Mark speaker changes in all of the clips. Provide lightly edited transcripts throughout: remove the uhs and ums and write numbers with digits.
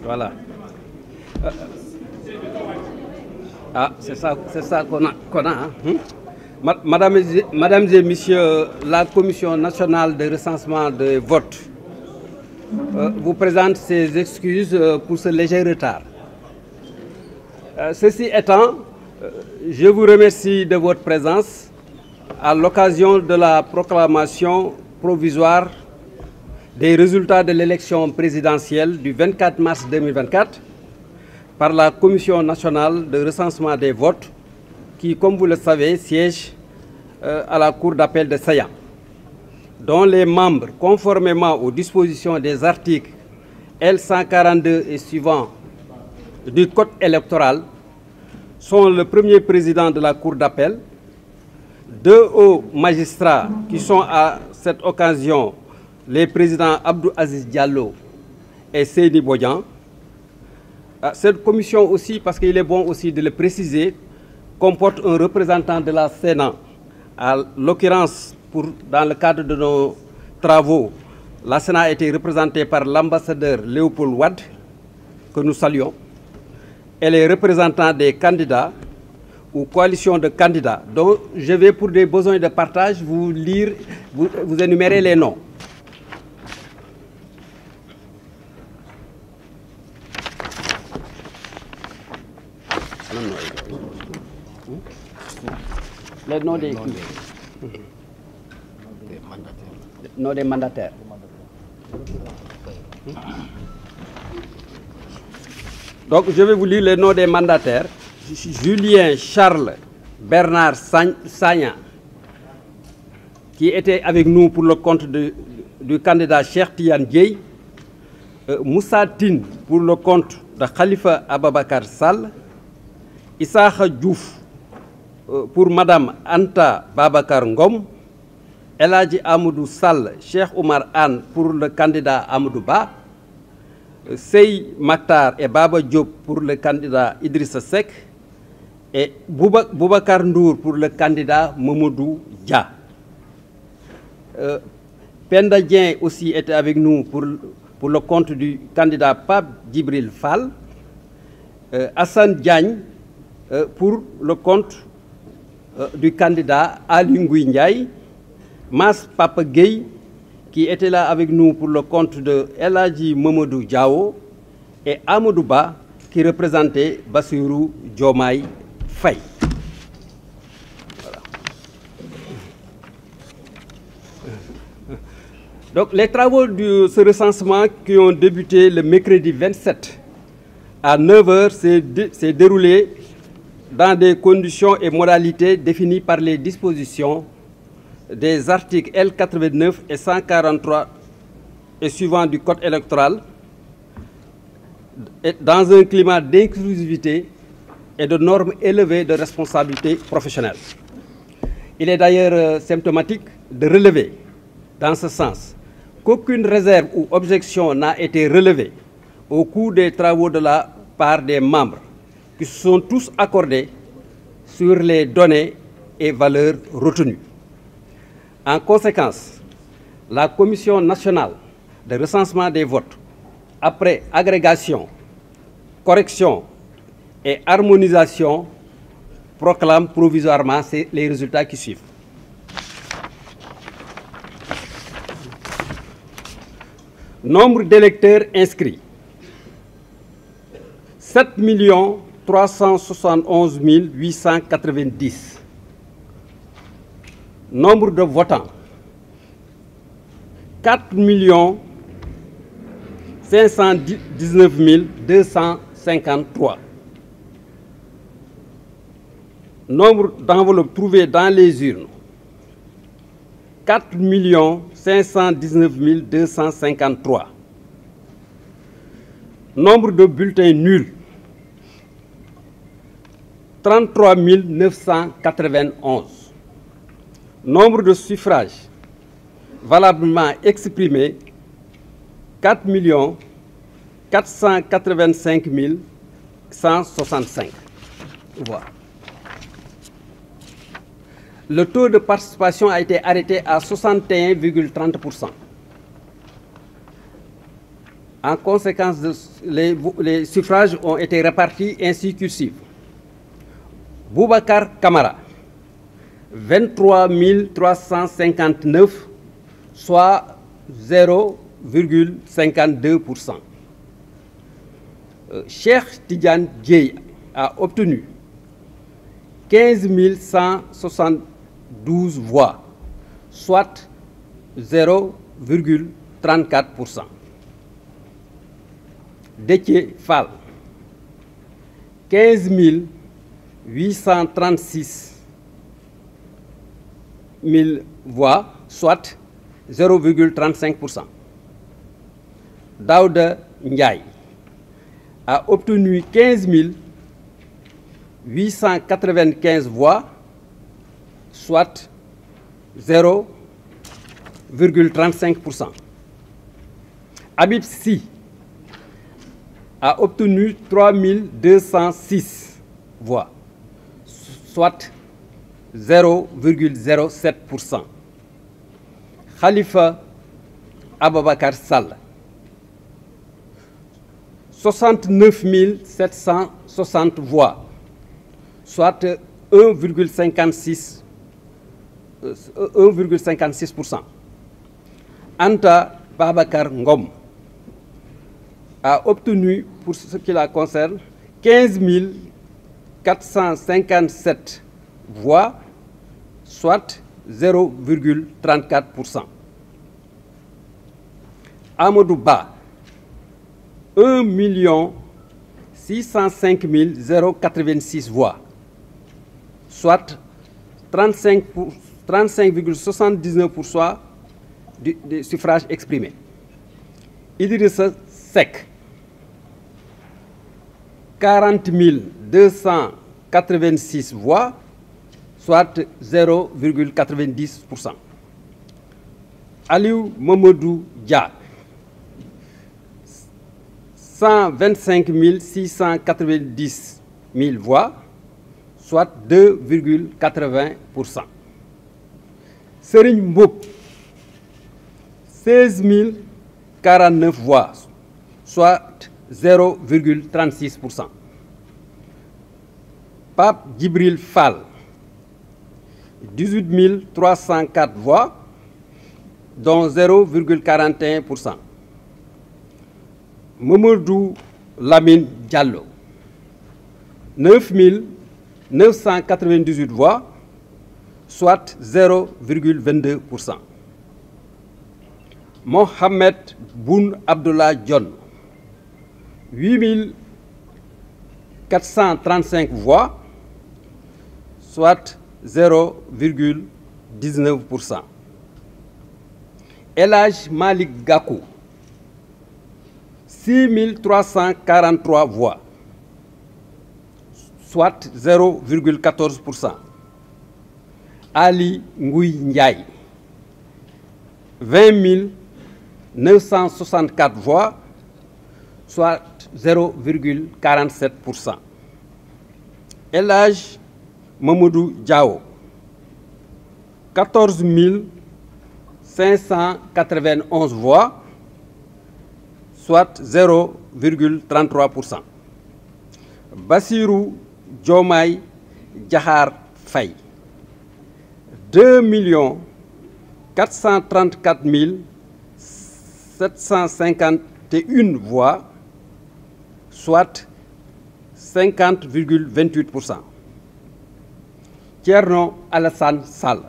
Speaker 1: Voilà. Ah, c'est ça qu'on a. Hein? Mesdames et messieurs, la Commission nationale de recensement de vote vous présente ses excuses pour ce léger retard. Ceci étant, je vous remercie de votre présence à l'occasion de la proclamation provisoire des résultats de l'élection présidentielle du 24 mars 2024 par la Commission nationale de recensement des votes qui, comme vous le savez, siège à la Cour d'appel de Saillant, dont les membres, conformément aux dispositions des articles L142 et suivants du Code électoral, sont le premier président de la Cour d'appel, deux hauts magistrats qui sont à cette occasion les présidents Abdou Aziz Diallo et Seyni Bodian. Cette commission aussi, parce qu'il est bon aussi de le préciser, comporte un représentant de la Sénat. À l'occurrence, dans le cadre de nos travaux, la Sénat a été représentée par l'ambassadeur Léopold Wade, que nous saluons, et les représentants des candidats ou coalitions de candidats, dont je vais, pour des besoins de partage, vous énumérer les noms. Les noms des mandataires. Donc, je vais vous lire les noms des mandataires. Julien Charles Bernard Sagna, qui était avec nous pour le compte du candidat Cheikh Tidiane Dièye, Moussa Tine pour le compte de Khalifa Ababakar Sall, Issakha Diouf pour Madame Anta Babakar Ngom, Eladji Amadou Sall, Cheikh Oumar Anne pour le candidat Amadou Ba, Sey Maktar et Baba Diop pour le candidat Idrissa Seck, et Boubacar Ndour pour le candidat Mamadou Dia. Penda Dien aussi était avec nous pour le compte du candidat Pape Djibril Fall, Hassan Diagne pour le compte du candidat Ali Ngouille Ndiaye, Mas Papa Gueye, qui était là avec nous pour le compte de Eladji Mamadou Diao, et Amadou Ba, qui représentait Bassirou Diomaye Faye. Voilà. Donc, les travaux de ce recensement qui ont débuté le mercredi 27 à 9 h s'est déroulé dans des conditions et modalités définies par les dispositions des articles L89 et 143 et suivants du Code électoral, dans un climat d'inclusivité et de normes élevées de responsabilité professionnelle. Il est d'ailleurs symptomatique de relever, dans ce sens, qu'aucune réserve ou objection n'a été relevée au cours des travaux de la part des membres, qui se sont tous accordés sur les données et valeurs retenues. En conséquence, la Commission nationale de recensement des votes, après agrégation, correction et harmonisation, proclame provisoirement les résultats qui suivent. Nombre d'électeurs inscrits, 7 371 890. Nombre de votants, 4 519 253. Nombre d'enveloppes trouvées dans les urnes, 4 519 253. Nombre de bulletins nuls, 33 991. Nombre de suffrages valablement exprimés, 4 485 165. Voilà. Le taux de participation a été arrêté à 61,30%. En conséquence, les suffrages ont été répartis ainsi que suit. Boubacar Camara, 23 359, soit 0,52%. Cheikh Tidiane Dieye a obtenu 15 172 voix, soit 0,34%. Déthié Fall, 15 836 000 voix, soit 0,35%. Daouda Ndiaye a obtenu 15 895 voix, soit 0,35%. Habib Sy a obtenu 3 206 voix, soit 0,07%. Khalifa Ababakar Sall, 69 760 voix, soit 1,56%. Anta Babakar Ngom a obtenu, pour ce qui la concerne, 15 457 voix, soit 0,34%. Amadou Ba, 1 605 086 voix, soit 35,79% des suffrages exprimés. Idrissa Seck, 40 286 voix, soit 0,90%. Aliou Mamadou Dia, 125 690 000 voix, soit 2,80%. Serigne Mboup, 16 049 voix, soit 0,36%. Pape Djibril Fall, 18 304 voix, dont 0,41%. Mamadou Lamine Diallo, 9 998 voix, soit 0,22%. Mohamed Boun Abdallah Dionne, 8 435 voix, soit 0,19%. El Hadj Malick Gakou, 6 343 voix, soit 0,14%. Ali Ngouille Ndiaye, 20 964 voix, soit 0,47%. El Hadj Mamadou Diao, 14 591 voix, soit 0,33%. Bassirou Diomaye Diakhar Faye, 2 434 751 voix, soit 50,28%. Thierno Alassane Sall,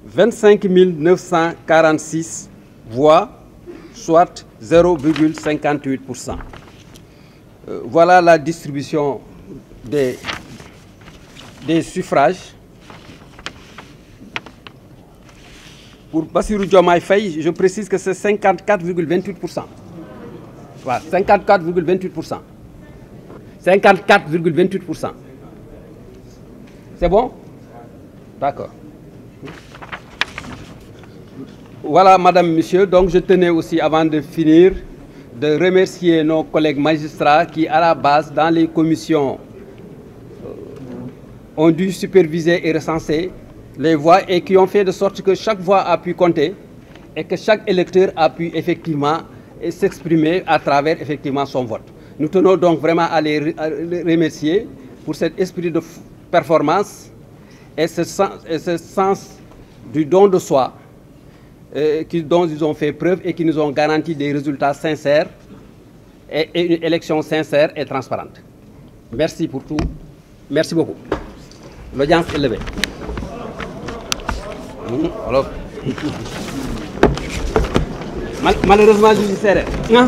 Speaker 1: 25 946 voix, soit 0,58%. Voilà la distribution des suffrages. Pour Bassirou Diomaye Faye, je précise que c'est 54,28%. Voilà, 54,28%. 54,28%. C'est bon? D'accord. Voilà, madame, monsieur. Donc, je tenais aussi, avant de finir, de remercier nos collègues magistrats qui, à la base, dans les commissions, ont dû superviser et recenser les voix et qui ont fait de sorte que chaque voix a pu compter et que chaque électeur a pu effectivement s'exprimer à travers effectivement son vote. Nous tenons donc vraiment à les remercier pour cet esprit de performance et ce sens du don de soi dont ils ont fait preuve et qui nous ont garanti des résultats sincères et une élection sincère et transparente. Merci pour tout. Merci beaucoup. L'audience est levée. Alors, malheureusement, je suis serré.
Speaker 2: No.